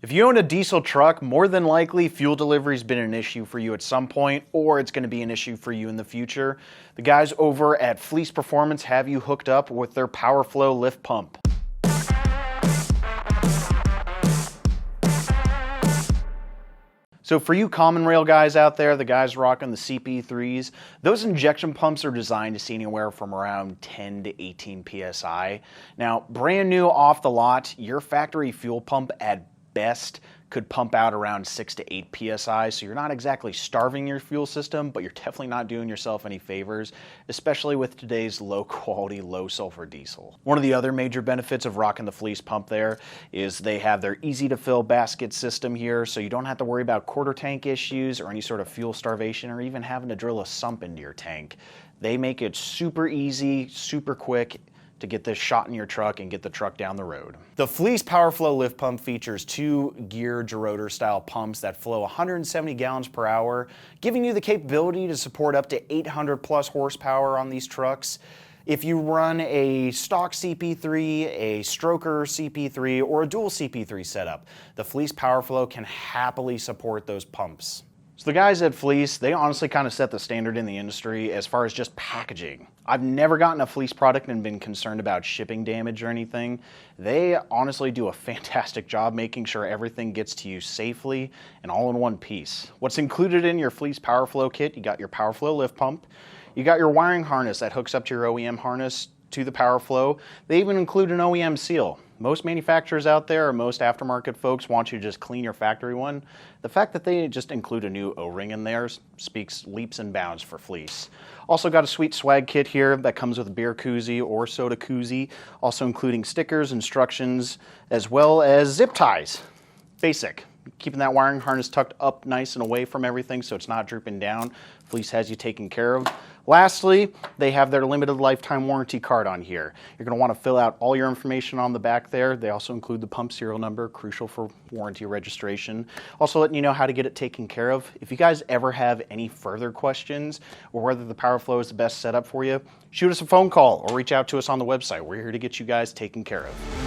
If you own a diesel truck, more than likely fuel delivery's been an issue for you at some point, or it's going to be an issue for you in the future. The guys over at Fleece Performance have you hooked up with their Powerflo lift pump. So for you common rail guys out there, the guys rocking the CP3s, those injection pumps are designed to see anywhere from around 10 to 18 PSI. Now, brand new off the lot, your factory fuel pump at best could pump out around 6 to 8 PSI, so you're not exactly starving your fuel system, but you're definitely not doing yourself any favors, especially with today's low quality, low sulfur diesel. One of the other major benefits of rocking the Fleece pump there is they have their easy to fill basket system here, so you don't have to worry about quarter tank issues or any sort of fuel starvation or even having to drill a sump into your tank. They make it super easy, super quick to get this shot in your truck and get the truck down the road. The Fleece Powerflo lift pump features two gear gerotor style pumps that flow 170 gallons per hour, giving you the capability to support up to 800 plus horsepower on these trucks. If you run a stock CP3, a stroker CP3, or a dual CP3 setup, the Fleece Powerflo can happily support those pumps. So the guys at Fleece, they honestly kind of set the standard in the industry as far as just packaging. I've never gotten a Fleece product and been concerned about shipping damage or anything. They honestly do a fantastic job making sure everything gets to you safely and all in one piece. What's included in your Fleece Powerflo kit, you got your Powerflo lift pump, you got your wiring harness that hooks up to your OEM harness to the Powerflo. They even include an OEM seal. Most manufacturers out there, or most aftermarket folks, want you to just clean your factory one. The fact that they just include a new O-ring in there speaks leaps and bounds for Fleece. Also got a sweet swag kit here that comes with a beer koozie or soda koozie, also including stickers, instructions, as well as zip ties. Basic. Keeping that wiring harness tucked up nice and away from everything so it's not drooping down. Fleece has you taken care of. Lastly, they have their limited lifetime warranty card on here. You're going to want to fill out all your information on the back there. They also include the pump serial number, crucial for warranty registration. Also letting you know how to get it taken care of. If you guys ever have any further questions or whether the Powerflo is the best setup for you, shoot us a phone call or reach out to us on the website. We're here to get you guys taken care of.